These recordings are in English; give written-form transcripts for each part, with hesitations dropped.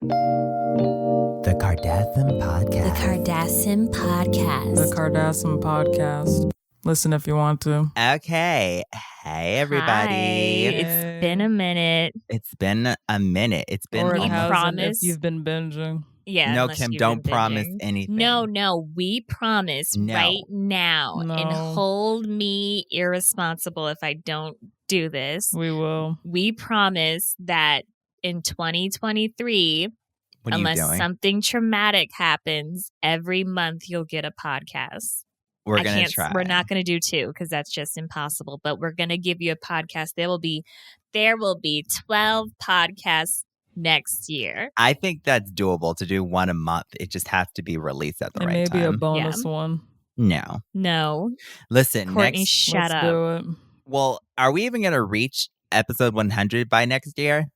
The Kardasim Podcast. The Kardasim Podcast. The Kardasim Podcast. Listen if you want to. Okay. Hey, everybody. Hi. It's been a minute. It's been a minute. It's been Or it We hasn't promise- if you've been binging. Yeah. No, unless Kim, you've don't been promise binging. anything. No. We promise No. right now. No. And hold me irresponsible if I don't do this. We will. We promise that in 2023, What are you unless doing? something traumatic happens, every month you'll get a podcast. We're going to try. We're not going to do two because that's just impossible. But we're going to give you a podcast. There will be 12 podcasts next year. I think that's doable to do one a month. It just has to be released at the And right maybe a time. bonus one. No. No, Listen, Kourtney, next. shut Let's up. do it. Well, are we even going to reach episode 100 by next year?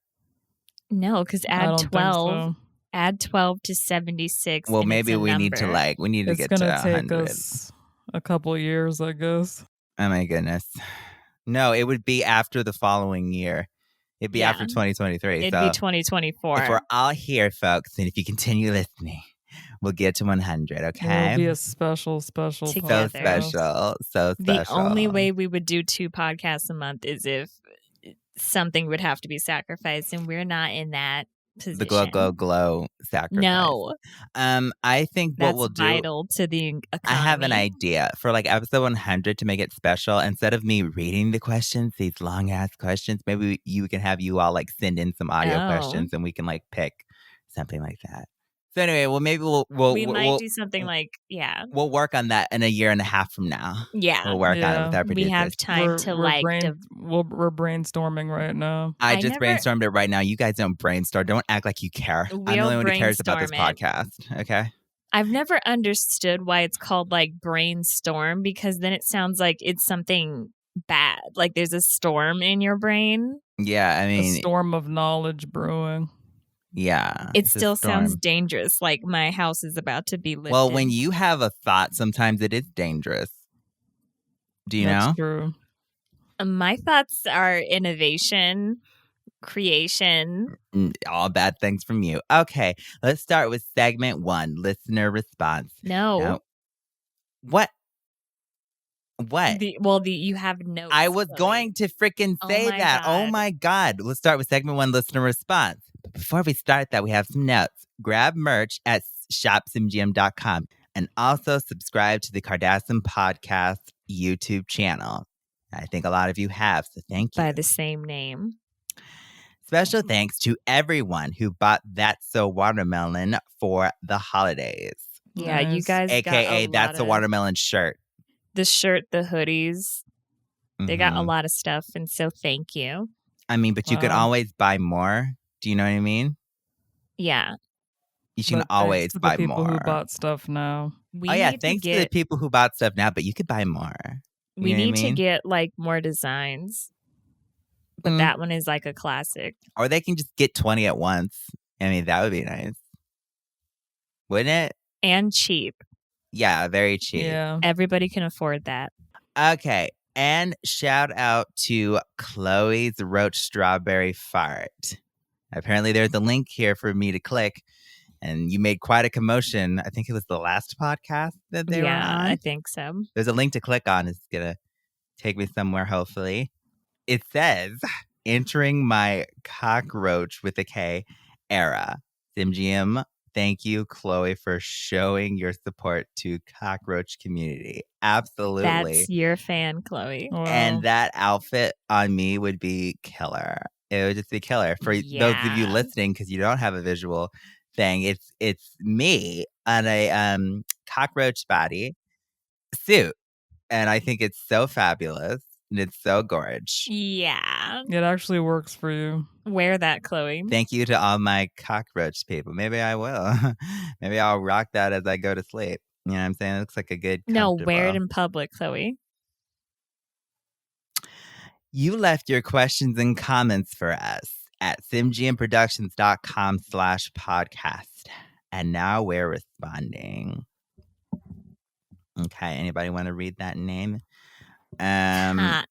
No, because I add don't think 12. so. Add 12 to 76. Well, and maybe it's a we need to number. we need to It's get to going to take 100. us a couple years, I guess. Oh my goodness. No, it would be after the following year. It'd be Yeah. after 2023. It'd so be 2024. if we're all here, folks, and if you continue listening, we'll get to 100, okay? It'll be a special Together. So podcast. special. So The special. only way we would do 2 podcasts a month is if something would have to be sacrificed, and we're not in that position. the glow sacrifice. No, I think what that's we'll do. vital to the economy. I have an idea for episode 100 to make it special. Instead of me reading the questions, these long ass questions, maybe you can have you all send in some audio Oh. questions and we can pick something like that. So anyway, well maybe We might do something we'll work on that in a year and a half from now. yeah. We'll work on it Yeah. with our We producers. have time to We're brainstorming right now. I I just never- brainstormed it right now. You guys don't brainstorm. Don't act like you care. I'm the We'll only one who cares about this brainstorm it. podcast. Okay. I've never understood why it's called brainstorm, because then it sounds like it's something bad. Like there's a storm in your brain. Yeah, I A mean, storm of knowledge brewing. yeah. It it's a still sounds storm. dangerous. Like my house is about to be lifted. Well, when you have a thought, sometimes it is dangerous. Do you That's know? true. My thoughts are innovation, creation. All bad things from you. Okay, let's start with segment 1, listener response. No. What? What? You have notes. I was Chloe. going to freaking Oh say my that. Oh God. my God. Let's start with segment 1, listener response. But before we start that, we have some notes. Grab merch at shopsimgm.com and also subscribe to the Kardasim Podcast YouTube channel. I think a lot of you have, so thank you. by the same name. Special thanks to everyone who bought That's So Watermelon for the holidays. Yeah, you Nice. guys got AKA a That's lot a of- Watermelon shirt. The shirt, the hoodies. They got a Mhm. lot of stuff, and so thank you. I mean, but you can Wow. always buy more. Do you know what I mean? Yeah, You can But thanks always to the buy people more. who bought stuff now. we Oh yeah, need thanks to to the get. people who bought stuff now, but you could buy more. We You know what I need to mean? get more designs, but Mm. that one is a classic. Or they can just get 20 at once. I mean, that would be nice. Wouldn't it? And cheap. Yeah, very cheap. Yeah. Everybody can afford that. Okay. And shout out to Khloe's Roach Strawberry Fart. Apparently, there's a link here for me to click, and you made quite a commotion. I think it was the last podcast that they were on. I think so. There's a link to click on. It's going to take me somewhere, hopefully. It says, entering my cockroach with a K era. SimGM, thank you, Khloe, for showing your support to cockroach community. Absolutely. That's your fan, Chloe. Wow. And that outfit on me would be killer. It would just be killer. For those of you Yeah. listening, because you don't have a visual thing, it's me on a cockroach body suit. And I think it's so fabulous. And it's so gorge. Yeah. It actually works for you. Wear that, Chloe. Thank you to all my cockroach people. Maybe I will. Maybe I'll rock that as I go to sleep. You know what I'm saying? It looks like a good No, wear it comfortable- in public, Chloe. You left your questions and comments for us at simgmproductions.com/podcast. And now we're responding. Okay, anybody want to read that name? Kang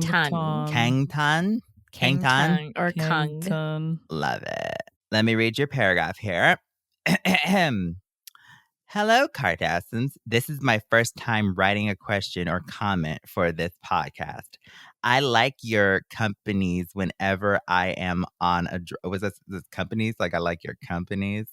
Tun. Kang Kangtan? Kangtan? Or Kung. Kangtan. Love it. Let me read your paragraph here. Hello, Kardashians. This is my first time writing a question or comment for this podcast. I like your companies whenever I am on a... Was this companies? Like, I like your companies?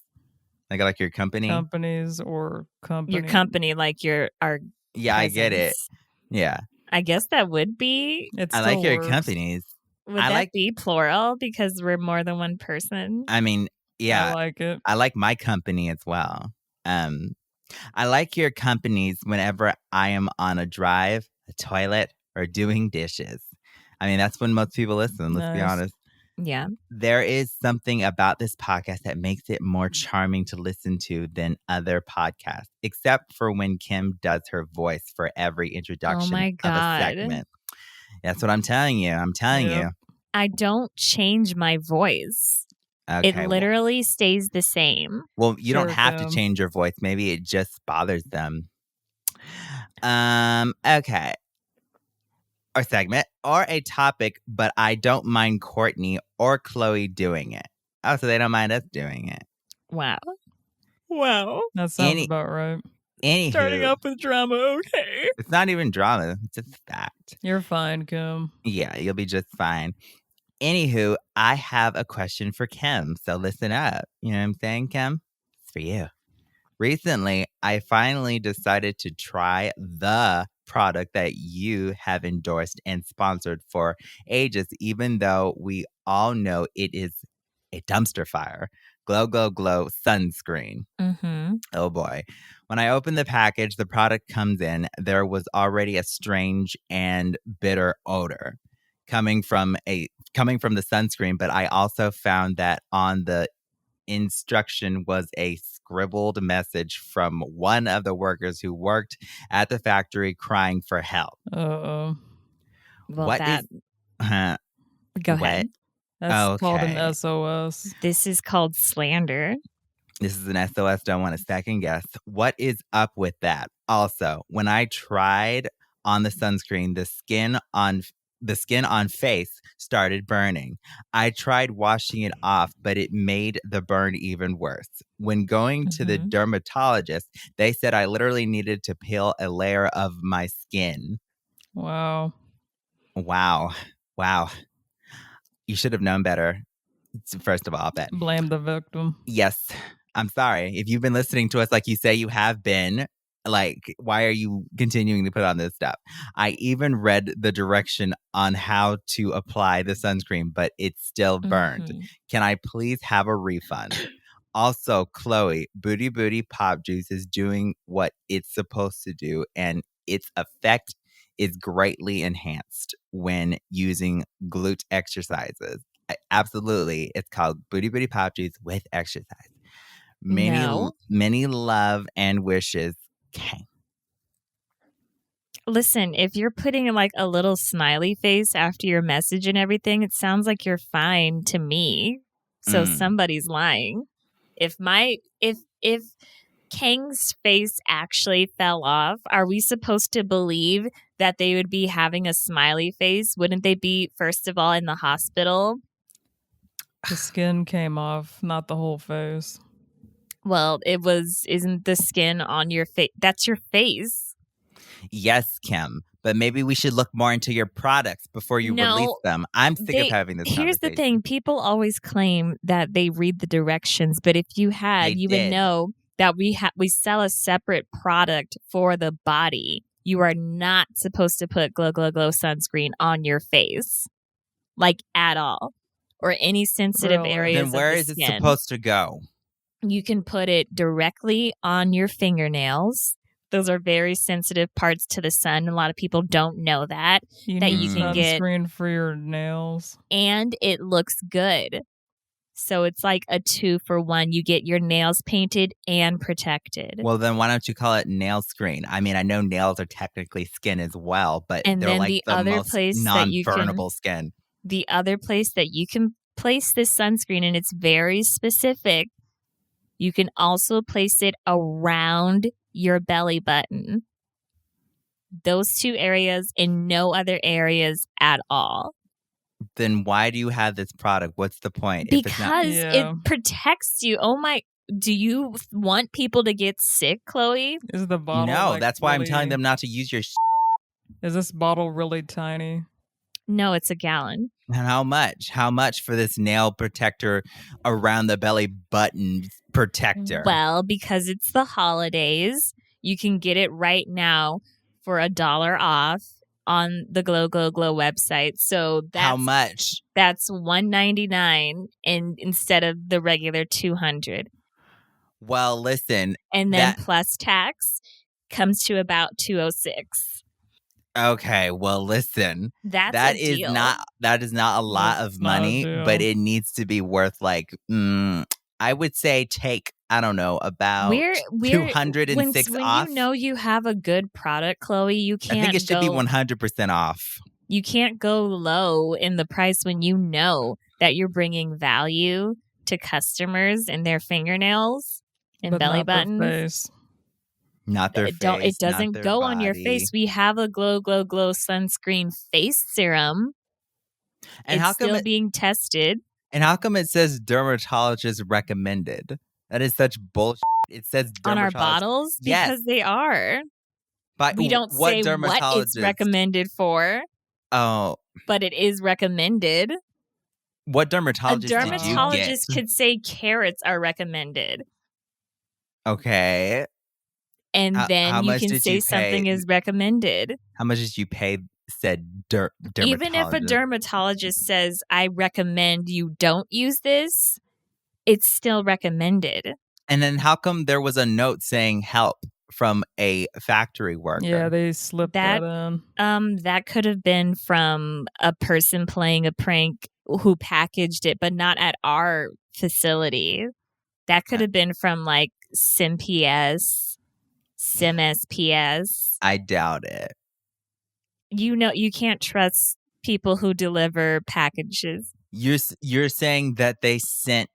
Like, I like your company? Companies or company. Your company, like our Yeah, I get it. presence. Yeah. I guess that would be. It I still like your works. companies. Would that be plural because we're more than one person? I mean, yeah. I like it. I like my company as well. I like your companies whenever I am on a drive, a toilet, or doing dishes. I mean, that's when most people listen, let's be Nice. honest. Yeah. There is something about this podcast that makes it more charming to listen to than other podcasts, except for when Kim does her voice for every introduction my of a God. segment. That's what I'm telling you. I'm telling you. I don't change my voice. Okay. It literally stays the same. Well, you don't Sure, have Kim. to change your voice. Maybe it just bothers them. Okay. Or segment or a topic, but I don't mind Kourtney or Khloe doing it. Oh, so they don't mind us doing it. Wow. That sounds about right. Anywho, Starting off with drama, okay. it's not even drama. It's just fact. You're fine, Kim. Yeah, you'll be just fine. Anywho, I have a question for Kim, so listen up. You know what I'm saying, Kim? It's for you. Recently, I finally decided to try the product that you have endorsed and sponsored for ages, even though we all know it is a dumpster fire. Glow, glow, glow sunscreen. Mm-hmm. Oh boy. When I opened the package, the product comes in, there was already a strange and bitter odor coming from the sunscreen, but I also found that on the instruction was a scribbled message from one of the workers who worked at the factory crying for help. Uh-oh. Well, What that... is Go ahead. That's called Okay. an SOS. This is called slander. This is an SOS, don't want to second guess. What is up with that? Also, when I tried on the sunscreen, the skin on face started burning. I tried washing it off, but it made the burn even worse. When going to the dermatologist, they said I literally needed to peel a layer of my skin. Wow. You should have known better. First of all, but blame the victim. Yes. I'm sorry. If you've been listening to us like you say you have been, like, why are you continuing to put on this stuff? I even read the direction on how to apply the sunscreen, but it's still burned. Can I please have a refund? Also, Khloe, Booty Booty Pop Juice is doing what it's supposed to do, and its effect is greatly enhanced when using glute exercises. Absolutely. It's called Booty Booty Pop Juice with exercise. Many love and wishes. Okay. Listen, if you're putting like a little smiley face after your message and everything, it sounds like you're fine to me. So somebody's lying. If Kang's face actually fell off, are we supposed to believe that they would be having a smiley face? Wouldn't they be, first of all, in the hospital? The skin came off, not the whole face. Well, isn't the skin on your face? That's your face. Yes, Kim, but maybe we should look more into your products before you release them. I'm sick of having this conversation. Here's the thing. People always claim that they read the directions, but if you had, you would know that we sell a separate product for the body. You are not supposed to put Glow Glow Glow sunscreen on your face, like at all, or any sensitive areas of the skin. Then where is it supposed to go? You can put it directly on your fingernails. Those are very sensitive parts to the sun. A lot of people don't know that. You that need you can get sunscreen for your nails. And it looks good. So it's like a 2-for-1. You get your nails painted and protected. Well, then why don't you call it nail screen? I mean, I know nails are technically skin as well, but they're like the most non-burnable skin. The other place that you can place this sunscreen, and it's very specific, you can also place it around your belly button. Those two areas and no other areas at all. Then why do you have this product? What's the point? Because it protects you. Oh my, do you want people to get sick, Khloe? Is the bottle No, that's why I'm telling them not to use your Is this bottle really tiny? No, it's a gallon. And how much? How much for this nail protector around the belly button protector? Well, because it's the holidays, you can get it right now for $1 off on the Glow website. So that's how much? That's $199 instead of the regular $200. Well, listen, and then plus tax comes to about $206. Okay, well, listen, that is not a lot of money, but it needs to be worth like I would say take about 206 off. When you know you have a good product, Khloe, you can't. I think it should be 100% off. You can't go low in the price when you know that you're bringing value to customers and their fingernails and belly buttons. Not their face. It doesn't go on your face. We have a Glow sunscreen face serum. And it's still being tested. And how come it says dermatologist recommended? That is such bullshit. It says on our bottles because they are. But we don't say what it's recommended for. Oh, but it is recommended. What dermatologist? A dermatologist could say carrots are recommended. Okay. And then you can say something is recommended. How much did you pay said dermatologist? Even if a dermatologist says, I recommend you don't use this, it's still recommended. And then how come there was a note saying help from a factory worker? Yeah, they slipped that in. That could have been from a person playing a prank who packaged it, but not at our facility. That could have been from like SimSPS. I doubt it. You can't trust people who deliver packages. You're saying that they sent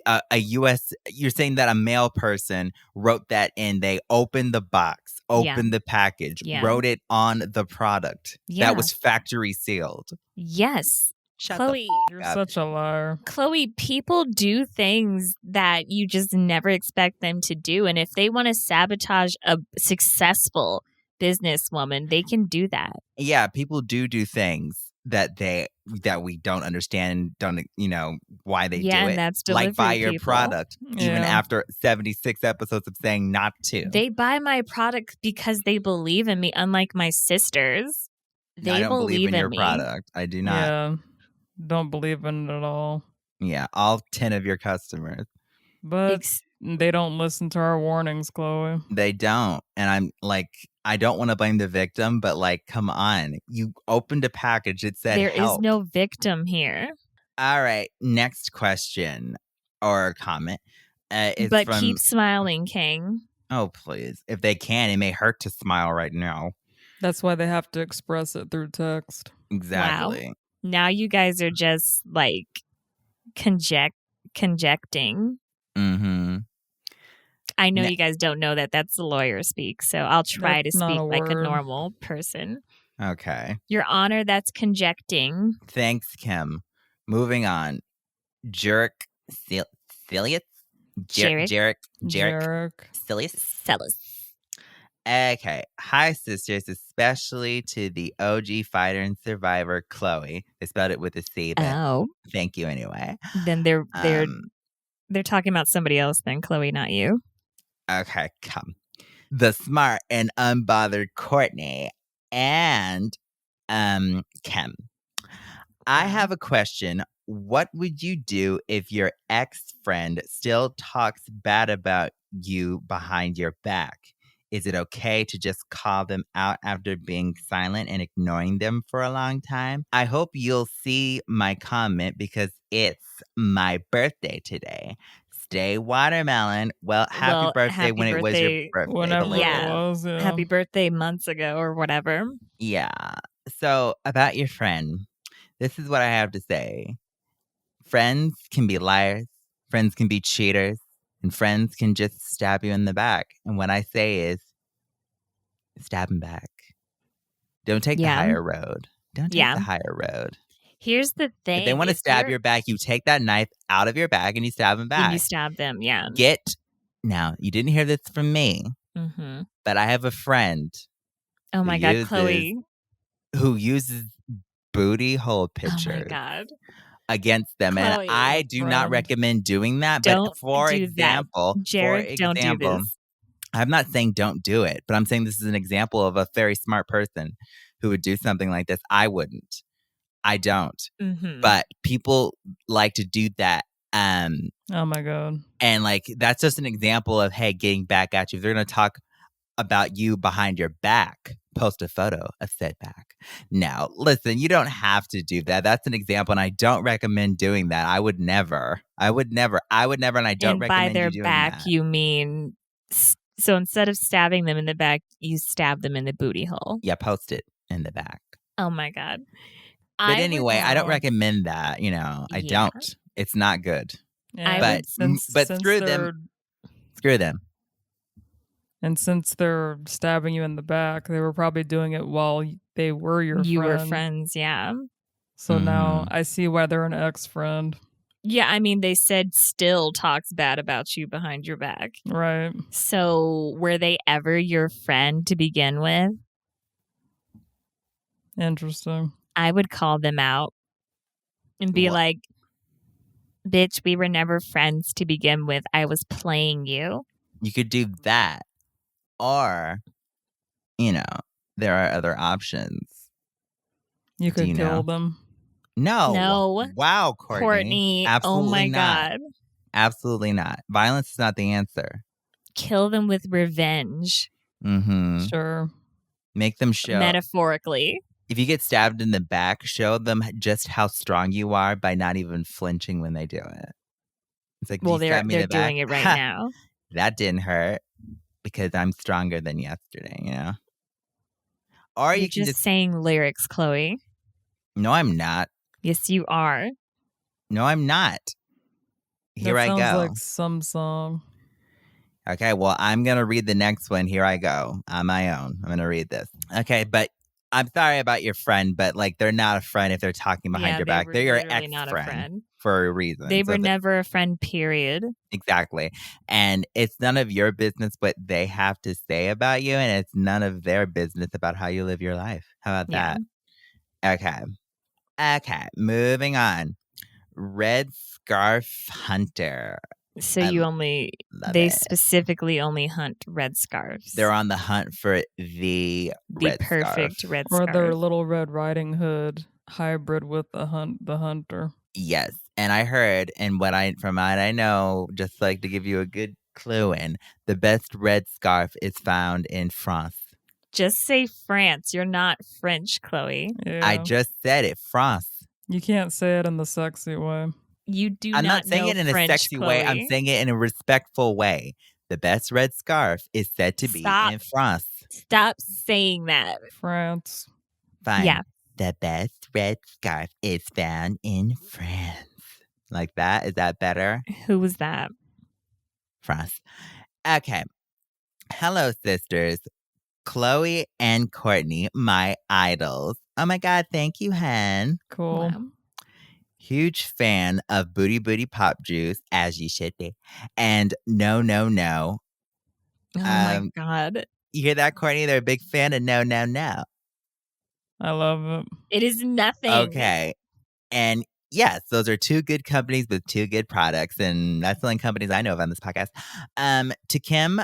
a U.S. You're saying that a male person wrote that in. They opened the box, opened the package, wrote it on the product that was factory sealed. Yes. Shut Khloe, you're such a liar. Khloe, people do things that you just never expect them to do. And if they want to sabotage a successful businesswoman, they can do that. Yeah, people do things that we don't understand, don't why they do it. And that's delivery like buy your people. Product, even after 76 episodes of saying not to. They buy my product because they believe in me, unlike my sisters. I don't believe in your product. I do not. Yeah. Don't believe in it at all. Yeah, all 10 of your customers. But they don't listen to our warnings, Khloe. They don't. And I'm like, I don't want to blame the victim, but like, come on. You opened a package. It said there help. is no victim here. All right. Next question or comment. But keep smiling, King. Oh, please. If they can, it may hurt to smile right now. That's why they have to express it through text. Exactly. Wow. Now you guys are just like conjecting. Mm-hmm. I know you guys don't know that. That's the lawyer speak. So I'll try to speak like a normal person. Okay. Your Honor, that's conjecting. Thanks, Kim. Moving on. Jerk Cilius? Jerk Cilius? Okay. Hi, sisters, especially to the OG fighter and survivor, Khloe. They spelled it with a C. But thank you anyway. Then they're talking about somebody else then, Khloe, not you. Okay, come. The smart and unbothered Kourtney and Kim. I have a question. What would you do if your ex-friend still talks bad about you behind your back? Is it okay to just call them out after being silent and ignoring them for a long time? I hope you'll see my comment because it's my birthday today. Stay watermelon. Well, happy birthday when it was your birthday. Whenever it was. Yeah. Happy birthday months ago or whatever. Yeah. So about your friend, this is what I have to say. Friends can be liars. Friends can be cheaters. And friends can just stab you in the back. And what I say is, stab them back. Don't take the higher road. Don't take the higher road. Here's the thing. If they want to stab your back, you take that knife out of your bag and you stab them back. And you stab them, yeah. Now, you didn't hear this from me, but I have a friend. Oh my God, Khloe. Who uses booty hole pictures. Oh my God. Against them. Khloe, and I do not recommend doing that. Don't but for do example, that. Jared, don't do this. I'm not saying don't do it, but I'm saying this is an example of a very smart person who would do something like this. I wouldn't. I don't. But people like to do that. Oh my God. And like, that's just an example of, hey, getting back at you. If they're going to talk about you behind your back, post a photo of said back. Now, listen, you don't have to do that. That's an example, and I don't recommend doing that. I would never, and I don't recommend you doing that. And by their back, you mean, so instead of stabbing them in the back, you stab them in the booty hole. Yeah, post it in the back. Oh my God. But anyway, I don't recommend that, I don't. It's not good. Yeah, but screw them. Screw them. And since they're stabbing you in the back, they were probably doing it while they were your friend. You were friends, yeah. So now I see why they're an ex-friend. Yeah, I mean, they said still talks bad about you behind your back. Right. So were they ever your friend to begin with? Interesting. I would call them out and be like, bitch, we were never friends to begin with. I was playing you. You could do that. Or, there are other options. You could kill them. No. Wow, Kourtney. Absolutely oh my not. God. Absolutely not. Violence is not the answer. Kill them with revenge. Sure. Make them show. Metaphorically. If you get stabbed in the back, show them just how strong you are by not even flinching when they do it. It's like, well, they're doing it right now. That didn't hurt because I'm stronger than yesterday, Or You're you can just saying lyrics, Khloe. No, I'm not. Yes, you are. No, I'm not. Here I go. Sounds like some song. Okay, well, I'm going to read the next one. Here I go. On my own. I'm going to read this. Okay, but I'm sorry about your friend, but they're not a friend if they're talking behind your back. They're your ex-friend for a reason. They were never a friend, period. Exactly. And it's none of your business what they have to say about you, and it's none of their business about how you live your life. How about that? Okay, moving on. Red Scarf Hunter. So they specifically only hunt red scarves. They're on the hunt for the perfect scarf. red scarf. Or their Little Red Riding Hood hybrid with the hunter. Yes. And I heard, and from what I know, just like to give you a good clue in, the best red scarf is found in France. Just say France. You're not French, Khloe. Yeah. I just said it, France. You can't say it in the sexy way. You do I'm not not saying it in French, a sexy Khloe. way. I'm saying it in a respectful way. The best red scarf is said to be in France. Stop saying that. France. Fine. Yeah. The best red scarf is found in France. Like that? Is that better? Who was that? France. Okay. Hello, sisters. Khloe and Kourtney, my idols. Oh my God, thank you, hen. Cool. Wow. Huge fan of Booty Booty Pop Juice, as you should be. And No. Oh my God. You hear that, Kourtney? They're a big fan of No. I love it. It is nothing. Okay. And yes, those are two good companies with two good products. And that's the only companies I know of on this podcast. To Kim,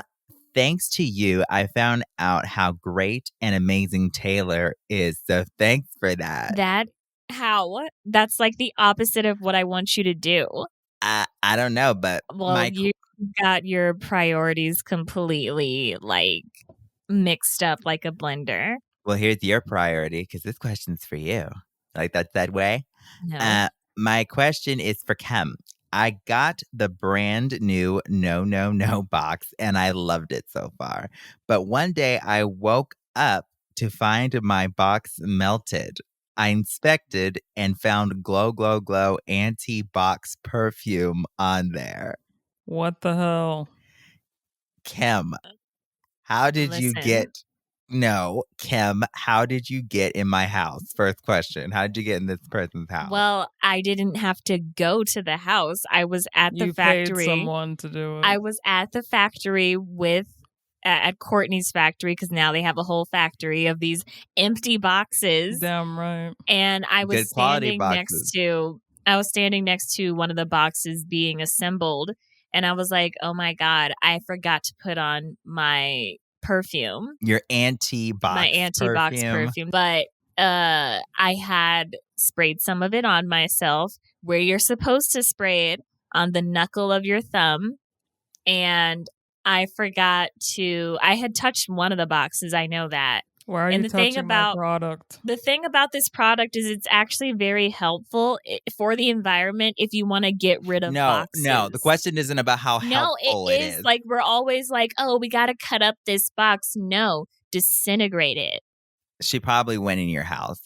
thanks to you, I found out how great and amazing Taylor is. So thanks for that. How? That's like the opposite of what I want you to do. I don't know, but you got your priorities completely mixed up like a blender. Well, here's your priority because this question's for you. Like that way. No. My question is for Kim. I got the brand new No box and I loved it so far. But one day I woke up to find my box melted. I inspected and found Glow anti-box perfume on there. What the hell? Kim, how did you get No, Kim, how did you get in my house? First question. How did you get in this person's house? Well, I didn't have to go to the house. I was at the You factory. paid someone to do it. I was at the factory at Kourtney's factory, because now they have a whole factory of these empty boxes. Damn right. And I was Good quality I was standing next to one of the boxes being assembled, and I was like, "Oh my God, I forgot to put on my perfume." Your anti-box perfume. But I had sprayed some of it on myself where you're supposed to spray it, on the knuckle of your thumb. And I had touched one of the boxes. I know that. Why are you touching my product? The thing about this product is it's actually very helpful for the environment if you want to get rid of boxes. No, the question isn't about how helpful it is. Like, we're always like, oh, we got to cut up this box. No, disintegrate it. She probably went in your house.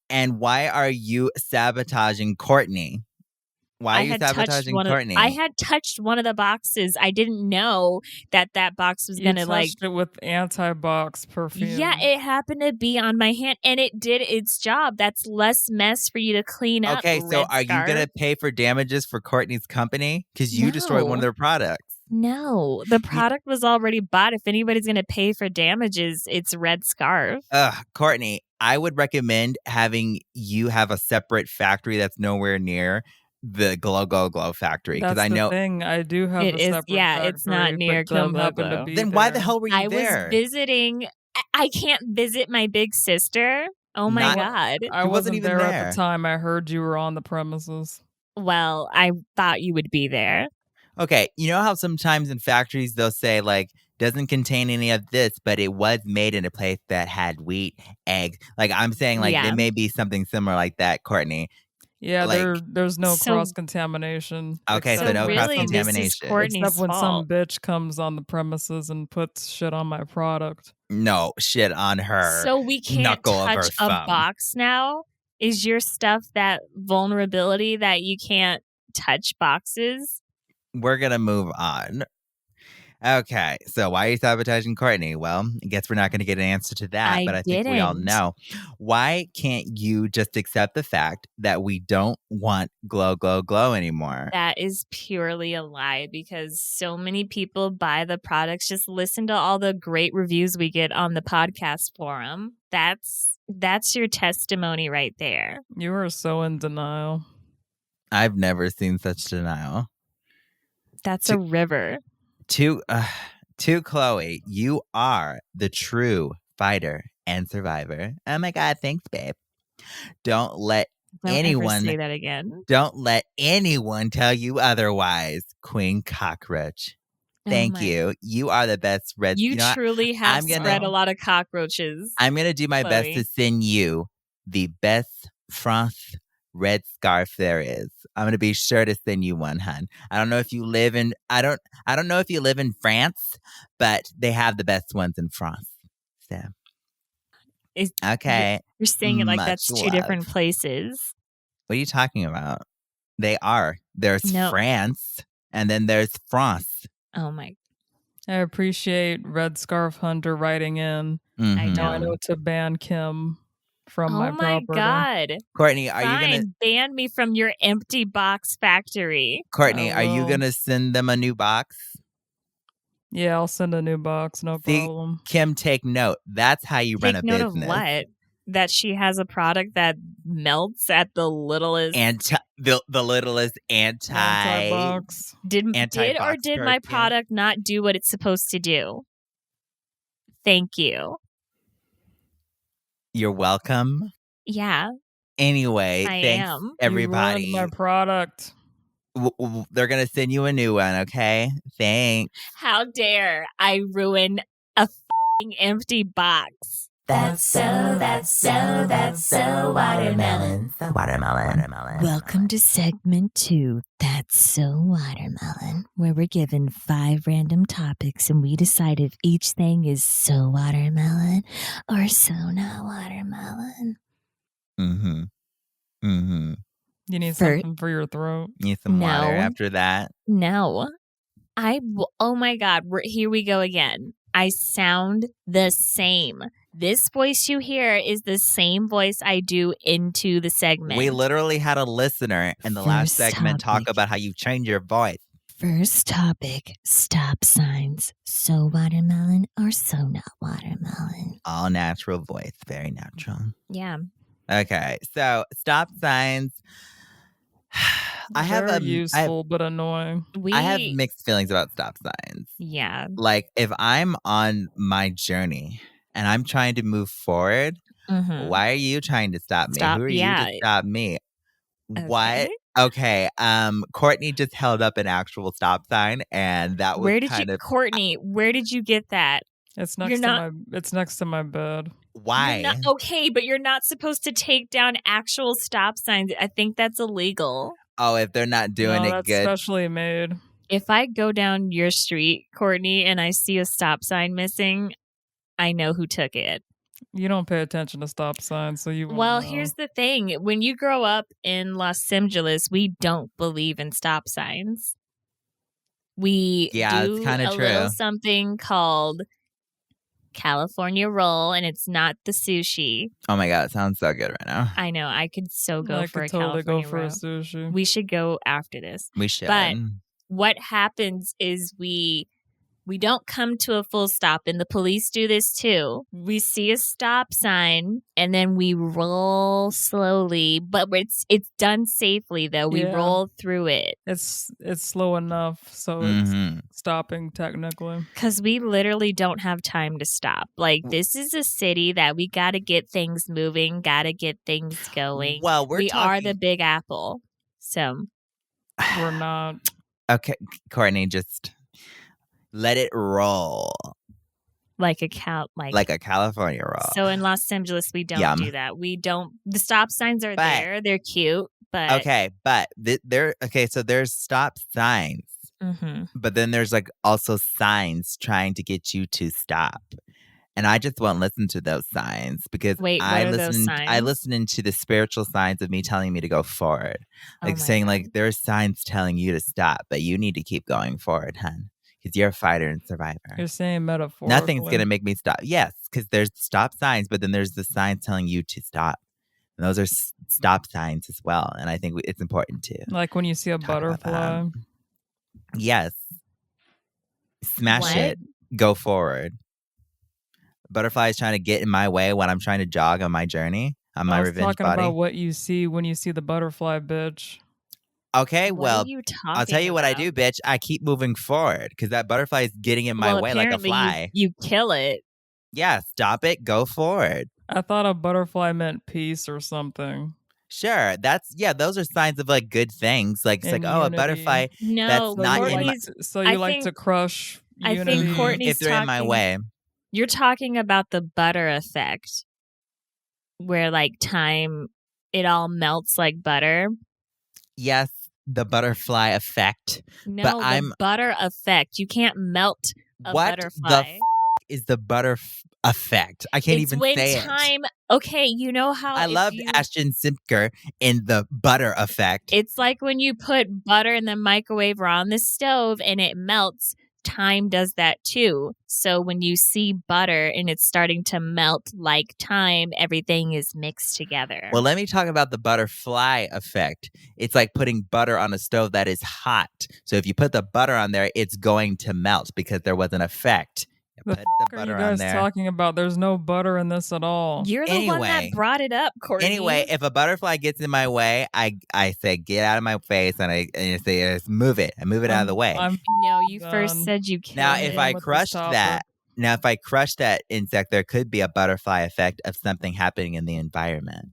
And why are you sabotaging Kourtney? Why are you sabotaging Kourtney? I had touched one of the boxes. I didn't know that box was going to touched it with anti-box perfume. Yeah, it happened to be on my hand, and it did its job. That's less mess for you to clean up. Okay, so are you going to pay for damages for Kourtney's company? Because you destroyed one of their products. No, the product was already bought. If anybody's going to pay for damages, it's Red Scarf. Kourtney, I would recommend having you have a separate factory that's nowhere near the Glow factory, because I know thing. I do have a separate factory. It's not near Glow. Then why the hell were you there? I was visiting. I can't visit my big sister. Oh my God! I wasn't even there at the time. I heard you were on the premises. Well, I thought you would be there. Okay, you know how sometimes in factories they'll say like doesn't contain any of this, but it was made in a place that had wheat, eggs. Like I'm saying, like there may be something similar like that, Kourtney. Yeah, there's no cross-contamination. Okay, so no cross-contamination. Except when some bitch comes on the premises and puts shit on my product. No, shit on her. So we can't touch a box now? Is your stuff that vulnerability that you can't touch boxes? We're going to move on. Okay, so why are you sabotaging Kourtney? Well, I guess we're not going to get an answer to that, but I think we all know. Why can't you just accept the fact that we don't want Glow anymore? That is purely a lie, because so many people buy the products. Just listen to all the great reviews we get on the podcast forum. That's your testimony right there. You are so in denial. I've never seen such denial. That's a river. To Khloe, you are the true fighter and survivor. Oh my God, thanks, babe. Don't let anyone say that again. Don't let anyone tell you otherwise, Queen Cockroach. Thank you. You are the best red. You truly have spread a lot of cockroaches. I'm gonna do my best to send you the best France red scarf there is. I'm gonna be sure to send you one, hun. I don't know if you live in France, but they have the best ones in France. So okay. You're saying it like that's two different places. What are you talking about? They are. There's France and then there's France. Oh my. I appreciate Red Scarf Hunter writing in. Mm-hmm. I know to ban Kim from my property. Oh my God. Kourtney, are you going to ban me from your empty box factory? Kourtney, are you going to send them a new box? Yeah, I'll send a new box. No problem. Kim, take note. That's how you run a business. Take note of what? That she has a product that melts at the littlest the littlest anti-box. Did my product not do what it's supposed to do? Thank you. You're welcome. Yeah. Anyway, thanks everybody. You ruined my product. They're going to send you a new one, okay? Thanks. How dare I ruin a f***ing empty box? That's so watermelon. Welcome to segment 2, That's So Watermelon, where we're given 5 random topics and we decide if each thing is so watermelon or so not watermelon. Mm-hmm. Mm-hmm. You need something for your throat? You need some water after that? No. Oh my God, here we go again. I sound the same. This voice you hear is the same voice I do into the segment. We literally had a listener in the last segment talk about how you change your voice. First topic, stop signs. So watermelon or so not watermelon? All natural voice. Very natural. Yeah. Okay. So stop signs. They're useful but annoying. I have mixed feelings about stop signs. Yeah. Like if I'm on my journey and I'm trying to move forward, why are you trying to stop me? Who are you to stop me? Okay. What? Okay. Kourtney just held up an actual stop sign, and that was Kourtney, where did you get that? It's next to my bed. Why? Okay, but you're not supposed to take down actual stop signs. I think that's illegal. Oh, if they're not doing it that's good. Specially made. If I go down your street, Kourtney, and I see a stop sign missing, I know who took it. You don't pay attention to stop signs, so you won't know. Here's the thing. When you grow up in Los Angeles, we don't believe in stop signs. We do it's kind of true. Little something called California roll, and it's not the sushi. Oh my God, it sounds so good right now. I know. I could go for a totally California go for roll. a sushi. We should go after this. We should. But what happens is we don't come to a full stop, and the police do this too. We see a stop sign, and then we roll slowly, but it's done safely though. We roll through it. It's slow enough, so it's stopping technically. Because we literally don't have time to stop. Like, this is a city that we got to get things moving, got to get things going. Well, we are the Big Apple, so we're not. Okay, Kourtney, just let it roll. Like a California roll. So in Los Angeles, we don't do that. We don't. The stop signs are there. They're cute, but so there's stop signs, but then there's like also signs trying to get you to stop. And I just won't listen to those signs because I listen into the spiritual signs of me telling me to go forward. Like saying like there are signs telling you to stop, but you need to keep going forward, hun. Because you're a fighter and survivor. You're saying metaphorically. Nothing's going to make me stop. Yes, because there's stop signs, but then there's the signs telling you to stop. And those are stop signs as well. And I think it's important to. Like when you see a butterfly. Yes. Smash it. Go forward. Butterfly is trying to get in my way when I'm trying to jog on my journey, on my revenge body. I was talking about what you see when you see the butterfly, bitch. Okay, well, I'll tell you what I do, bitch. I keep moving forward because that butterfly is getting in my way like a fly. You kill it. Yeah, stop it. Go forward. I thought a butterfly meant peace or something. Sure, those are signs of like good things. Like it's like, a butterfly. No, that's not in my. So you like to crush unity. I think Kourtney's if they're in my way. You're talking about the butter effect, where like time, it all melts like butter. Yes. The butterfly effect. No, but the butter effect. You can't melt a butterfly. What the is the butter effect? I can't even say it. Okay, you know how I love Ashton Simker in the butter effect. It's like when you put butter in the microwave or on the stove and it melts. Time does that too. So when you see butter and it's starting to melt like time, everything is mixed together. Well, let me talk about the butterfly effect. It's like putting butter on a stove that is hot. So if you put the butter on there, it's going to melt because there was an effect. Put the butter are you guys talking about? There's no butter in this at all. You're the one that brought it up, Kourtney. Anyway, if a butterfly gets in my way, I say, get out of my face, and I say, move it. I move it out of the way. No, you first said you can't. Now, if I crushed that insect, there could be a butterfly effect of something happening in the environment.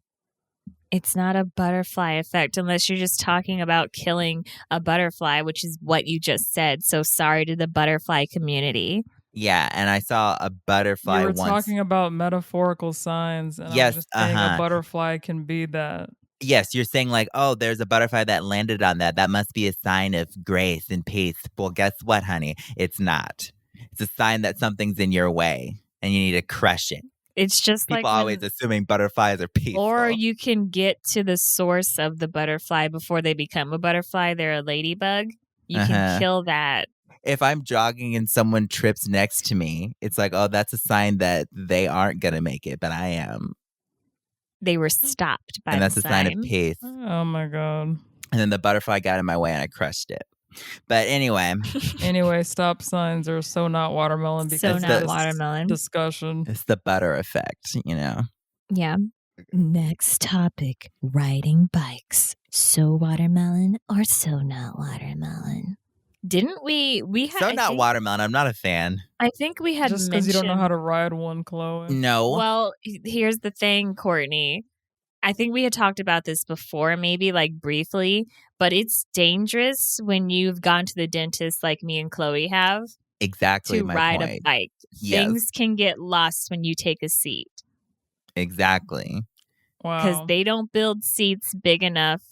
It's not a butterfly effect unless you're just talking about killing a butterfly, which is what you just said. So sorry to the butterfly community. Yeah, and I saw a butterfly once. You were talking about metaphorical signs, and yes, I was just saying a butterfly can be that. Yes, you're saying like, oh, there's a butterfly that landed on that. That must be a sign of grace and peace. Well, guess what, honey? It's not. It's a sign that something's in your way, and you need to crush it. It's just people always assuming butterflies are peaceful. Or you can get to the source of the butterfly before they become a butterfly. They're a ladybug. You can kill that. if I'm jogging and someone trips next to me, it's like, oh, that's a sign that they aren't going to make it, but I am. They were stopped by And that's the a sign of sign. peace. Oh my God. And then the butterfly got in my way and I crushed it. But anyway. Anyway, stop signs are so not watermelon because So not watermelon. Discussion. It's the butter effect, you know? Yeah. Next topic, riding bikes. So watermelon or so not watermelon? Didn't we had So not watermelon. I'm not a fan. I think we had Just mentioned. because you don't know how to ride one, Khloe. No. Well, here's the thing, Kourtney. I think we had talked about this before, maybe like briefly, but it's dangerous when you've gone to the dentist like me and Khloe have Exactly to my ride point. a bike. Yes. Things can get lost when you take a seat Exactly. because Wow. they don't build seats big enough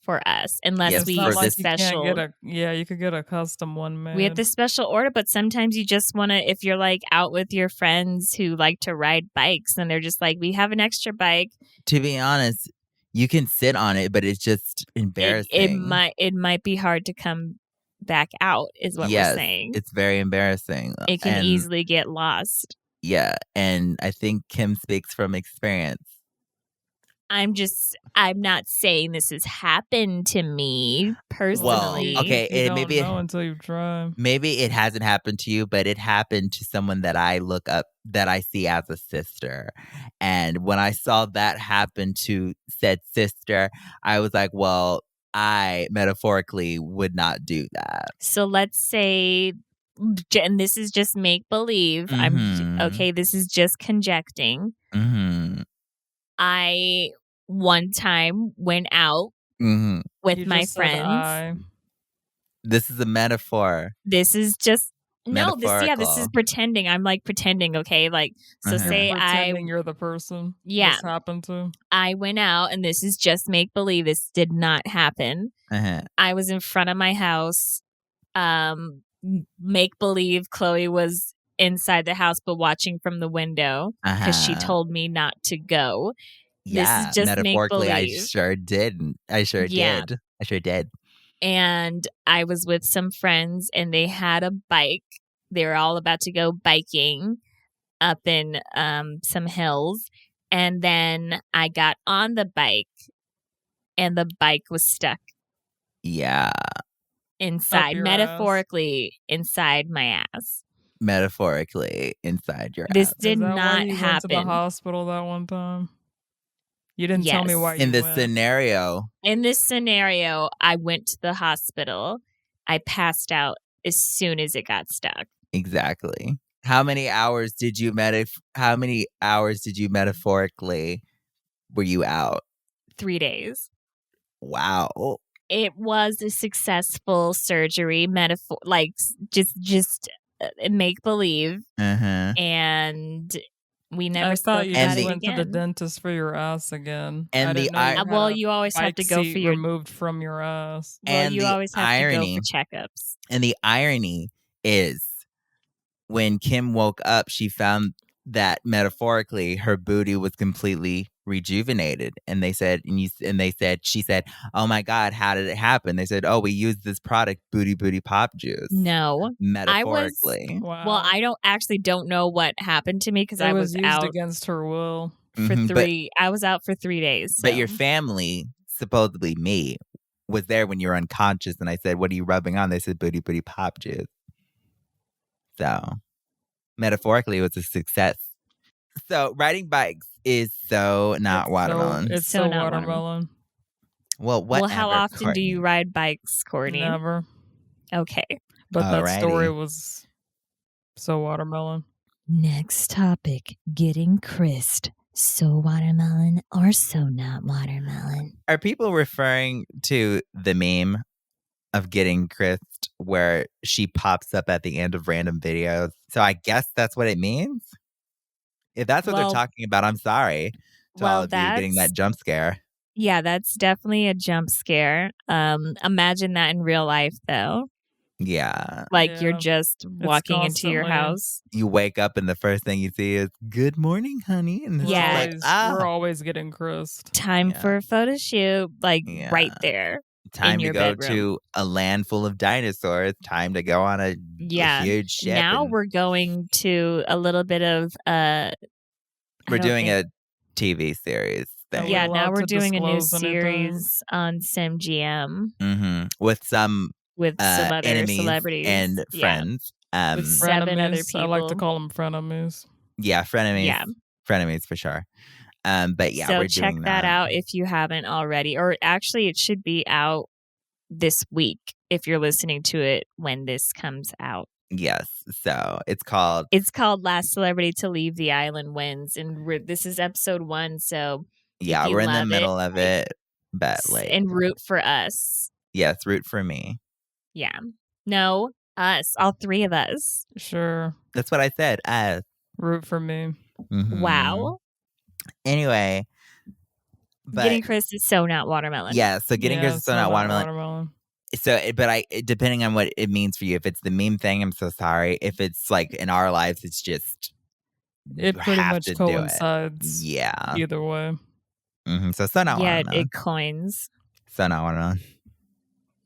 for us unless Yes, we for use this- a special. You could get a custom one made. We have the special order, but sometimes you just want to, if you're like out with your friends who like to ride bikes and they're just like, we have an extra bike. To be honest, you can sit on it, but it's just embarrassing. It might be hard to come back out is what Yes, we're saying. it's very embarrassing. It can And, easily get lost. Yeah, and I think Kim speaks from experience. I'm not saying this has happened to me personally. okay, You don't maybe know until you try. Maybe it hasn't happened to you, but it happened to someone that I look up, that I see as a sister. And when I saw that happen to said sister, I was like, well, I metaphorically would not do that. So let's say, and this is just make believe. Mhm. This is just conjecting. Mm-hmm. I one time went out Mm-hmm. with You my just said friends. I. This is a metaphor. This is just this is Metaphorical. pretending. I'm like pretending, okay? Like so Uh-huh. say Pretending you're the person. Yeah. This happened to. I went out and this is just make believe. This did not happen. Uh-huh. I was in front of my house. Make believe Khloe was inside the house but watching from the window because she Uh-huh. told me not to go. Yeah, This is just metaphorically, I make-believe. sure did. I sure Yeah. did. I sure did. And I was with some friends and they had a bike. They were all about to go biking up in some hills. And then I got on the bike and the bike was stuck Yeah, inside, your metaphorically inside my ass. metaphorically inside your This ass. did Is that why not you went to happen. the hospital that one time? You didn't tell me Yes. why you In this went. scenario, In this scenario, I went to the hospital. I passed out as soon as it got stuck. exactly. How many hours did you metaphorically were you out? 3 days. Wow. It was a successful surgery, metaphor, like just make believe, Uh-huh. and we never I spoke thought you about just it went to the again. dentist for your ass again. And I the didn't know you had Well, a you always have bike to go seat for your. removed from your ass. Well, And you the always have irony- to go for checkups. And the irony is when Kim woke up, she found that metaphorically her booty was completely rejuvenated. And they said, she said, oh my God, how did it happen? They said, oh, we used this product, Booty Pop Juice. No, Metaphorically. Wow. well, I don't know what happened to me because it I was was used out against her will. for Mhm, but- 3. I was out for 3 days. But so. your family, supposedly me, was there when you were unconscious. And I said, what are you rubbing on? They said, Booty Pop Juice. So metaphorically, it was a success. So riding bikes is so not watermelon. It's So so not watermelon. Well, whatever. Well, how often do you Kourtney. ride bikes, Kourtney? Never. Okay. But that story Alrighty. was so watermelon. Next topic, getting crisped. So watermelon or so not watermelon? Are people referring to the meme of getting crisped where she pops up at the end of random videos? So I guess that's what it means. If that's what Well- they're talking about, I'm sorry to all of you getting that jump scare. Yeah, that's definitely a jump scare. Imagine that in real life, though. Yeah. Like you're Yeah. just walking into your constantly- house. You wake up and the first thing you see is, good morning, honey. And it's Yeah. like, We're always getting crisped. Time Yeah. for a photo shoot, like Yeah. right there. Time in to your go bedroom. to a land full of dinosaurs. Time to go on a huge ship. Now we're going to a little bit of we're doing a TV series thing. Yeah, now we're doing a new disclose anything? series on SimGM with some with some other enemies celebrities and friends. with 7 other Frenemies. people. I like to call them frenemies. Yeah, frenemies. Yeah. Frenemies for sure. But yeah, so we're check doing that out if you haven't already. Or actually, it should be out this week if you're listening to it when this comes out. Yes. So it's called Last Celebrity to Leave the Island Wins. And this is episode 1. So yeah, we're in the middle of it. But and root for us. Yes, root for me. Yeah. No, us. All 3 of us. Sure. That's what I said. Us. Root for me. Mm-hmm. Wow. Anyway. But getting Chris is so not watermelon. Yeah, so getting Chris is so not watermelon. So, but depending on what it means for you, if it's the meme thing, I'm so sorry. If it's like in our lives, it's just it pretty much coincides. Yeah, either way. Mm-hmm. So not watermelon. Yeah, it coins. So not watermelon.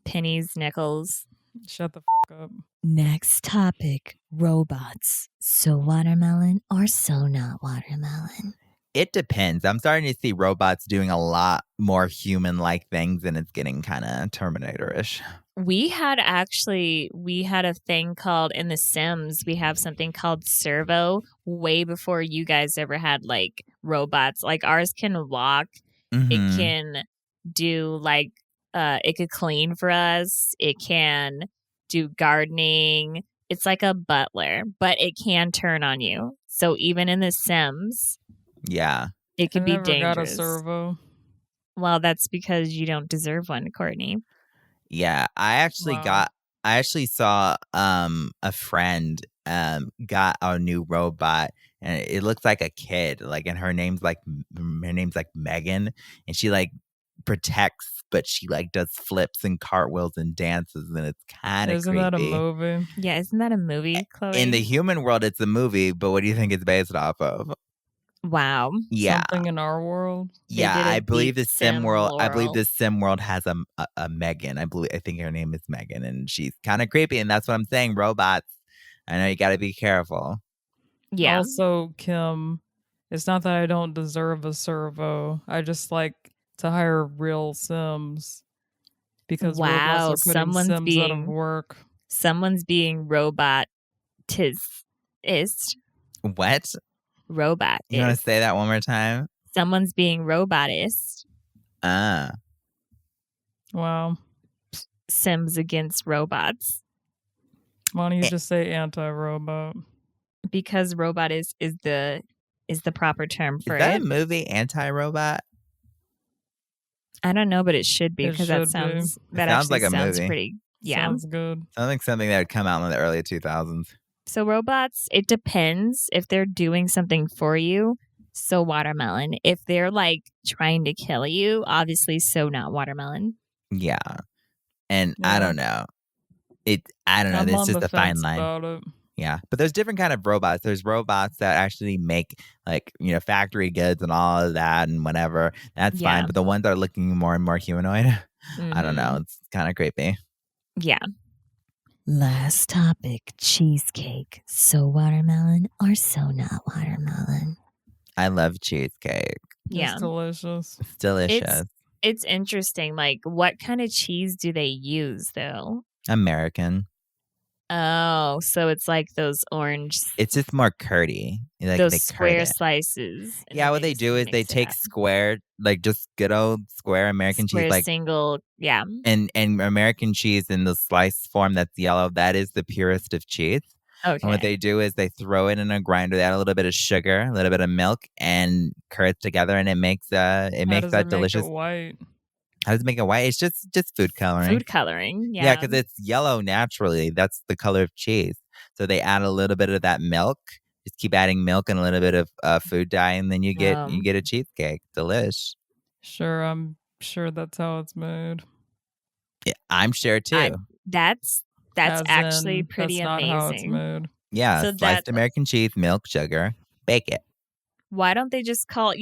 Pennies, nickels. Shut the f up. Next topic: robots. So watermelon or so not watermelon? It depends. I'm starting to see robots doing a lot more human-like things, and it's getting kind of Terminator-ish. We had a thing called in The Sims. We have something called Servo way before you guys ever had like robots. Like ours can walk. Mm-hmm. It can do like it could clean for us. It can do gardening. It's like a butler, but it can turn on you. So even in The Sims. Yeah. It can be dangerous. Got a servo. Well, that's because you don't deserve one, Kourtney. Yeah, I actually saw a friend got a new robot, and it looks like a kid, like, and her name's like Megan, and she like protects, but she like does flips and cartwheels and dances, and it's kind of creepy. Isn't that a movie? Yeah, isn't that a movie, Khloe? In the human world, it's a movie, but what do you think it's based off of? Wow. Yeah. Something in our world? Yeah, I believe the Sim world. I believe the Sim world has a Megan. I think her name is Megan, and she's kind of creepy. And that's what I'm saying. Robots. I know you got to be careful. Yeah. Also, Kim, it's not that I don't deserve a servo. I just like to hire real Sims because robots are putting Sims out of work. Someone's being robotist. What? Robot. You want to say that one more time? Someone's being robotist. Wow. Sims against robots. Why don't you just say anti-robot? Because robot is the proper term for it. Is that a movie, Anti-Robot? I don't know, but it should be because that sounds like a movie. Pretty. Yeah, sounds good. Sounds like something that would come out in the early 2000s. So robots, it depends if they're doing something for you. So watermelon. If they're like trying to kill you, obviously so not watermelon. Yeah. And I don't know. I don't know. It's just a fine line. Yeah. But there's different kind of robots. There's robots that actually make like, factory goods and all of that and whatever. That's fine. But the ones that are looking more and more humanoid, I don't know. It's kind of creepy. Yeah. Last topic, cheesecake. So watermelon or so not watermelon? I love cheesecake. Yeah. It's delicious. It's delicious. It's interesting. Like, what kind of cheese do they use, though? American. Oh, so it's like those orange. It's just more curdy. Like those square slices. Yeah, what they do is they take square, like just good old square American cheese, like single, yeah. And American cheese in the slice form that's yellow. That is the purest of cheese. Okay. And what they do is they throw it in a grinder. They add a little bit of sugar, a little bit of milk, and curds together, and it makes that delicious. Make it white? How does it make it white? It's just food coloring. Food coloring, yeah. Yeah, because it's yellow naturally. That's the color of cheese. So they add a little bit of that milk. Just keep adding milk and a little bit of food dye, and then you get a cheesecake. Delish. Sure, I'm sure that's how it's made. Yeah, I'm sure too. That's actually pretty that's amazing. Not how it's made. Yeah, so sliced American cheese, milk, sugar, bake it. Why don't they just call?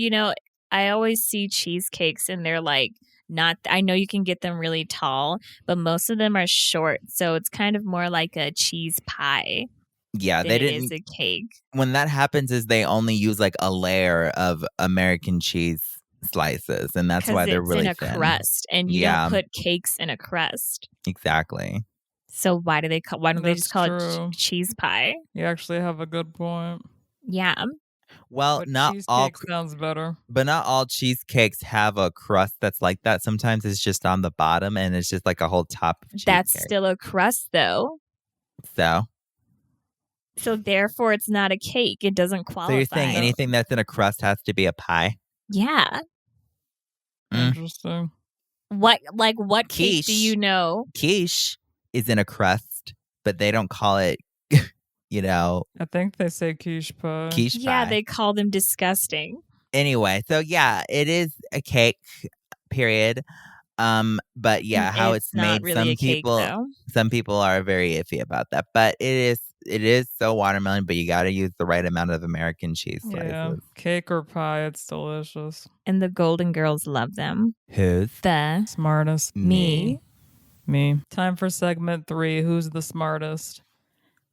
I always see cheesecakes and they're like I know you can get them really tall, but most of them are short. So it's kind of more like a cheese pie. Yeah, they didn't. It is a cake. When that happens, is they only use like a layer of American cheese slices, and that's why they're really in a thin. crust, and you don't put cakes in a crust. Exactly. So why don't they just call it cheese pie? You actually have a good point. Yeah. Well, but not all sounds better. But not all cheesecakes have a crust that's like that. Sometimes it's just on the bottom and it's just like a whole top of cheesecake. That's still a crust though. So therefore it's not a cake. It doesn't qualify. So you're saying anything that's in a crust has to be a pie? Yeah. Interesting. What quiche, cake do you know? Quiche is in a crust, but they don't call it, I think they say quiche pie. Quiche pie. Yeah, they call them disgusting. Anyway, so yeah, it is a cake, period. But yeah, how it's not made, really some people are very iffy about that. But it is so watermelon, but you got to use the right amount of American cheese slices. Yeah, cake or pie, it's delicious. And the Golden Girls love them. Who's the smartest? Me. Time for segment 3. Who's the smartest?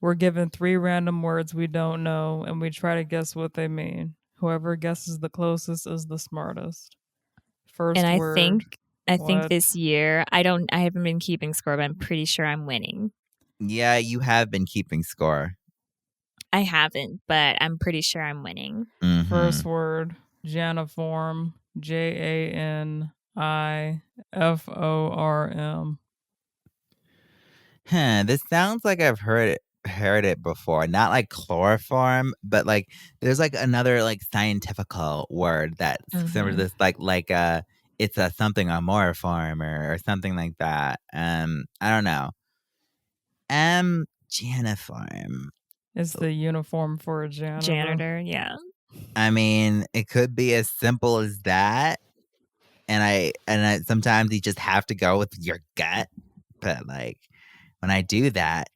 We're given 3 random words we don't know, and we try to guess what they mean. Whoever guesses the closest is the smartest. First and word. I think this year I haven't been keeping score, but I'm pretty sure I'm winning. Yeah, you have been keeping score. I haven't, but I'm pretty sure I'm winning. Mm-hmm. First word, Janiform. JANIFORM. This sounds like I've heard it before. Not like chloroform, but like there's like another like scientifical word that's similar to this, like it's a something amorphiform or something like that. I don't know. Janiform. It's the uniform for a janitor. Janitor, yeah. I mean, it could be as simple as that. And I sometimes you just have to go with your gut. But like when I do that,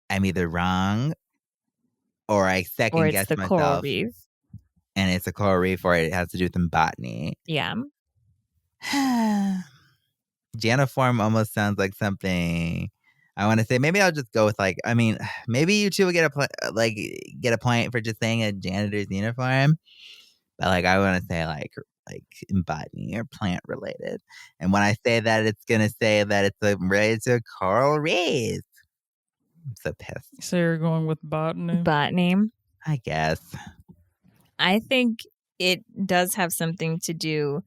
I'm either wrong or I second guess myself. Coral reef. And it's a coral reef or it has to do with botany. Yeah. Janiform almost sounds like something I want to say. Maybe I'll just go with maybe you two will get a point for just saying a janitor's uniform. But like I want to say like botany or plant related. And when I say that, it's gonna say that it's related to a coral reef. I'm so pissed. So you're going with botany? Botany. I guess. I think it does have something to do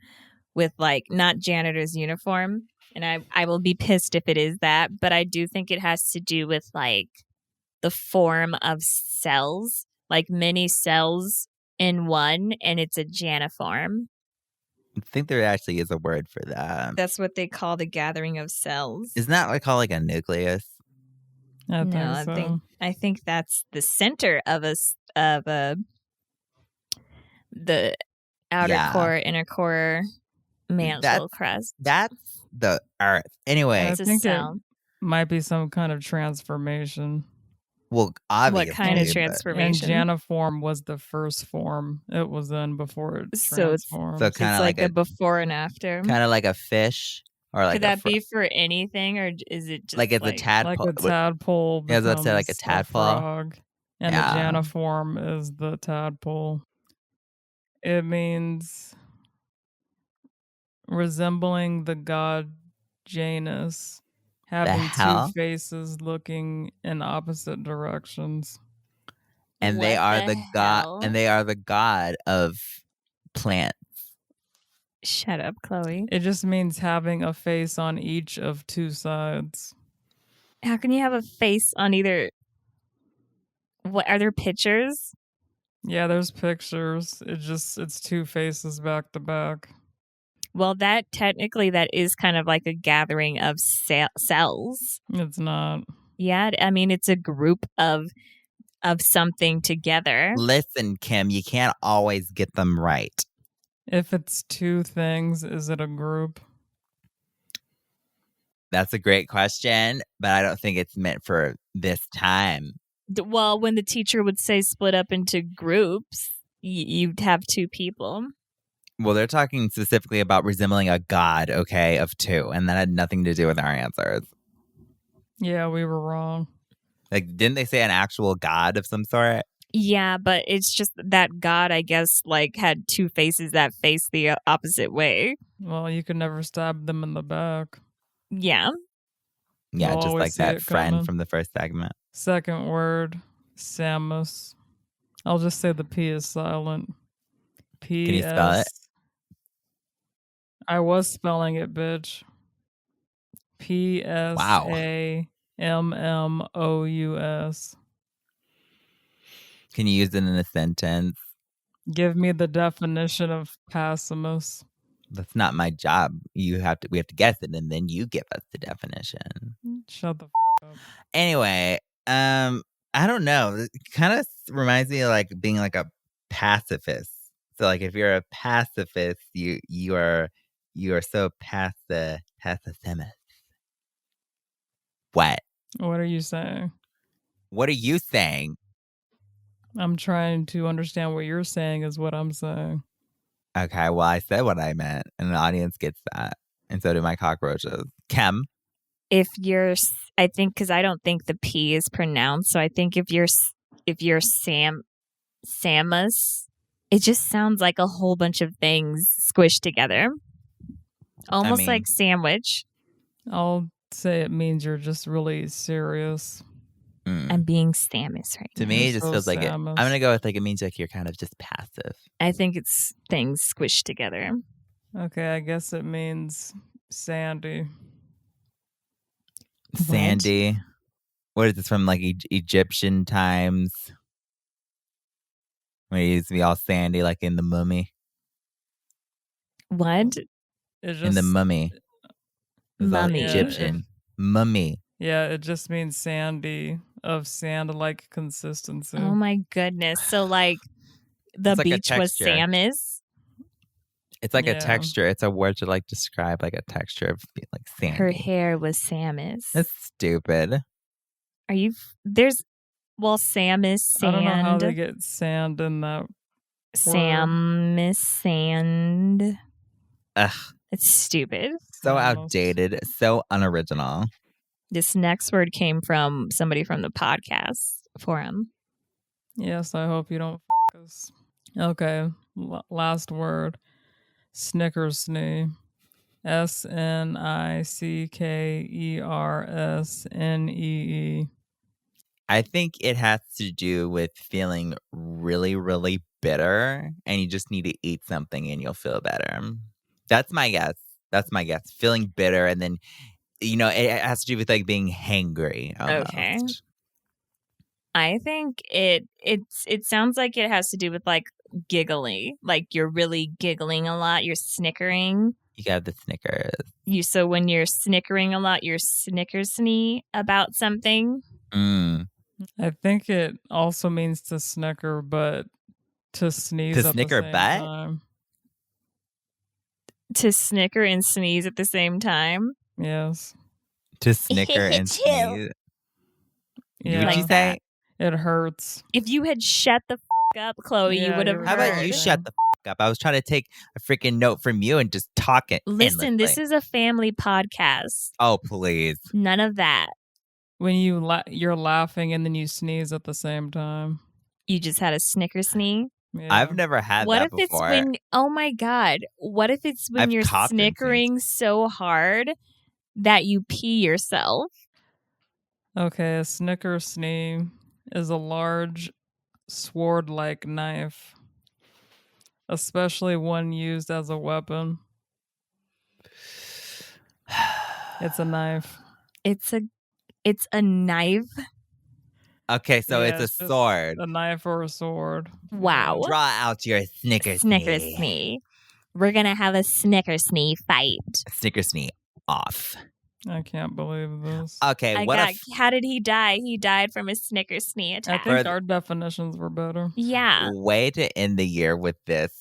with not janitor's uniform. And I will be pissed if it is that, but I do think it has to do with the form of cells, like many cells in one, and it's a janiform. I think there actually is a word for that. That's what they call the gathering of cells. Isn't that called a nucleus? I think that's the center of the outer core, inner core, mantle crust. That's the earth. Anyway, I think it might be some kind of transformation. Well, obviously. What kind of transformation? And Janiform was the first form it was in before it transformed. So it's like a before and after. Kind of like a fish. Or could that be for anything, or is it just it's a tadpole? Like a tadpole. Yeah, let's say like a tadpole. Frog, and the Janiform is the tadpole. It means resembling the god Janus, having 2 faces looking in opposite directions. And they are the god. And they are the god of plants. Shut up, Khloe. It just means having a face on each of 2 sides. How can you have a face on either? What are there pictures? Yeah, there's pictures. It's 2 faces back to back. Well, that is kind of like a gathering of cells. It's not. Yeah, I mean it's a group of something together. Listen, Kim, you can't always get them right. If it's 2 things, is it a group? That's a great question, but I don't think it's meant for this time. Well, when the teacher would say split up into groups, you'd have 2 people. Well, they're talking specifically about resembling a god, okay, of 2. And that had nothing to do with our answers. Yeah, we were wrong. Like, didn't they say an actual god of some sort? Yeah, but it's just that God, I guess, like had 2 faces that face the opposite way. Well, you could never stab them in the back. Yeah. Yeah, You'll just always like see that it friend coming. from the first segment. Second word, Samus. I'll just say the P is silent. P. Can you spell it? I was spelling it, bitch. P-S-A-M-M-O-U-S. Can you use it in a sentence? Give me the definition of passimus. That's not my job. We have to guess it, and then you give us the definition. Shut the up. Anyway, I don't know. It kind of reminds me of like being like a pacifist. So like if you're a pacifist, you are so pacifist. What? What are you saying? What are you saying? I'm trying to understand what you're saying is what I'm saying. Okay, well, I said what I meant, and the audience gets that. And so do my cockroaches. Kem? If you're, I think, because I don't think the P is pronounced, so I think if you're Samus, it just sounds like a whole bunch of things squished together. Almost like sandwich. I'll say it means you're just really serious. I'm being Samus right To now. me, it just so feels like it. I'm Samus. going to go with like it means like you're kind of just passive. I think it's things squished together. Okay, I guess it means Sandy. Sandy. What is this from like Egyptian times? When it used to be all sandy like in the mummy. What? In the mummy. Mummy. Egyptian. Mummy. Yeah, it just means sandy, of sand-like consistency. Oh my goodness. So like the It's like a beach was texture. Samus. It's like Yeah. a texture. It's a word to like describe like a texture of like sandy. Her hair was Samus. That's stupid. Are you? There's, well, Samus, sand. I don't know how they get sand in that word. Samus, sand. Ugh. It's stupid. So Samus. outdated. So unoriginal. This next word came from somebody from the podcast forum. Yes, I hope you don't f*** us. Okay, last word. Snickersnee. Snickersnee. I think it has to do with feeling really, really bitter, and you just need to eat something and you'll feel better. That's my guess. Feeling bitter, and then, it has to do with like being hangry. Almost. Okay. I think it sounds like it has to do with like giggling. Like you're really giggling a lot. You're snickering. You got the Snickers. So when you're snickering a lot, you're snickersnee about something. I think it also means to snicker, but to sneeze To at snicker the same butt? time. To snicker and sneeze at the same time. Yes. To snicker and sneeze. Yeah. Would you Like say? It hurts. If you had shut the up, Chloe, you Yeah, would have you're How heard. about you right. shut the up? I was trying to take a freaking note from you and just talk it. Listen, this is a family podcast. Oh, please. None of that. When you're laughing and then you sneeze at the same time. You just had a snickersnee. Yeah. I've never had What that if before. it's when? Oh my god! What if it's when I've you're coughed and snickering so hard that you pee yourself? Okay, a snickersnee is a large sword-like knife, especially one used as a weapon. It's a knife. It's a knife. Okay, so Yeah, it's a just sword. A knife or a sword. Wow. Draw out your Snickersnee. Snickersnee. We're gonna have a snickersnee fight. Snickersnee off. I can't believe this. Okay, How did he die? He died from a snickersnee I attack. think our definitions were better. Yeah. way to end the year with this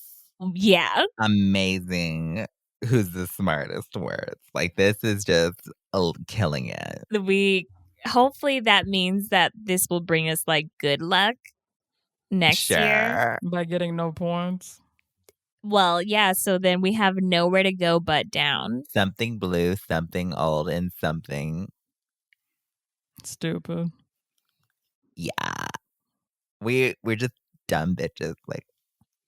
Yeah. amazing who's the smartest words. Like, this is just killing it. Hopefully that means that this will bring us like good luck next year. By getting no points. Well, yeah, so then we have nowhere to go but down. Something blue, something old, and something. Stupid. Yeah. We're just dumb bitches. Like,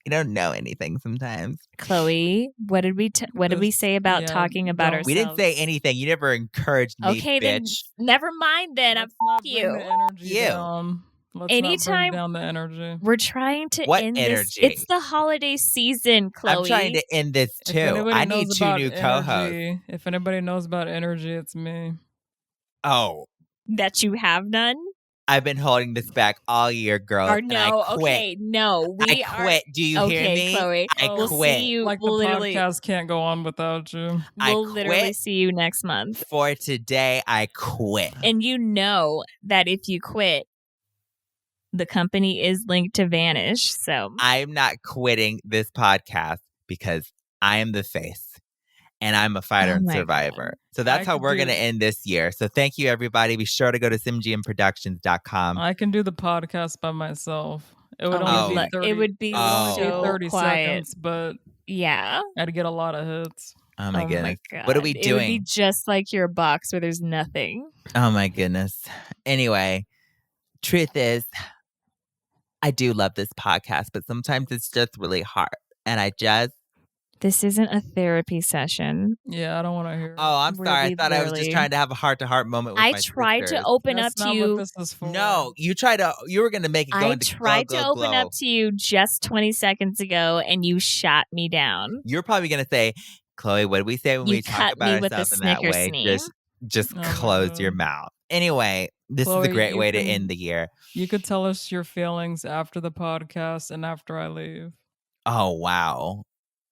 we don't know anything sometimes. Khloe, what did we say about talking about ourselves? We didn't say anything. You never encouraged me, okay, bitch. then never mind then. Let's I'm not you. bring the energy down. Let's not bring down the energy. We're trying to What end energy? this. It's the holiday season, Khloe. I'm trying to end this too. I need 2 new co-hosts. If anybody knows about energy, it's me. Oh. That you have none? I've been holding this back all year, girl. Or no, okay, no. I quit. Do you hear me? Khloe, I we'll quit. see you. Like we'll the literally, podcast can't go on without you. We'll literally see you next month. For today, I quit. And you know that if you quit, the company is linked to Vanish. So I'm not quitting this podcast because I am the face. And I'm a fighter and survivor. God. So that's how we're going to end this year. So thank you, everybody. Be sure to go to simgmproductions.com. I can do the podcast by myself. It would only be 30, it would be so 30 quiet. seconds, but yeah, I'd get a lot of hits. Oh my goodness. God. What are we doing? It would be just like your box where there's nothing. Oh my goodness. Anyway, truth is, I do love this podcast, but sometimes it's just really hard. And This isn't a therapy session. Yeah, I don't want to hear. Oh, I'm sorry. I thought I was just trying to have a heart-to-heart moment with my tried sisters. to open up to you. What this is for. No, you were going to make it go into glow, I tried to open up to you just 20 seconds ago, and you shot me down. You're probably going to say, Khloe, what did we say when we talk about ourselves in that way? Just close your mouth. Anyway, this Khloe, is a great way to end the year. You could tell us your feelings after the podcast and after I leave. Oh, wow.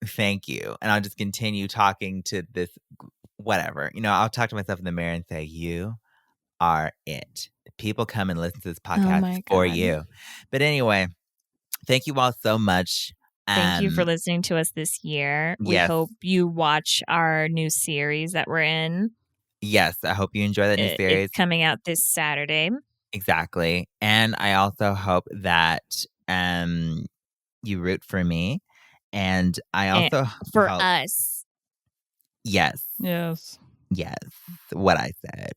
Thank you. And I'll just continue talking to this, whatever. I'll talk to myself in the mirror and say, you are it. People come and listen to this podcast for you. But anyway, thank you all so much. Thank you for listening to us this year. We hope you watch our new series that we're in. Yes, I hope you enjoy that new series. It's coming out this Saturday. Exactly. And I also hope that you root for me. And I also for us. Yes. Yes. What I said.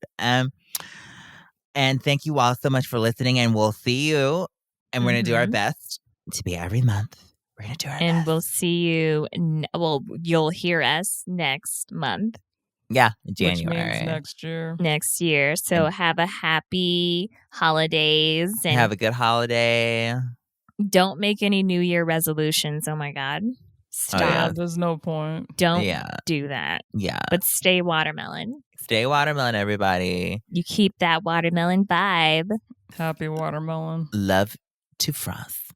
And thank you all so much for listening. And we'll see you. And we're going to do our best to be every month. We're going to do our best. And we'll see you. You'll hear us next month. Yeah, January. Which means next year. Next year. So have a happy holidays. And have a good holiday. Don't make any New Year resolutions. Oh my God. Stop. Oh, yeah. There's no point. Don't do that. Yeah. But stay watermelon. Stay watermelon, everybody. You keep that watermelon vibe. Happy watermelon. Love to Frost.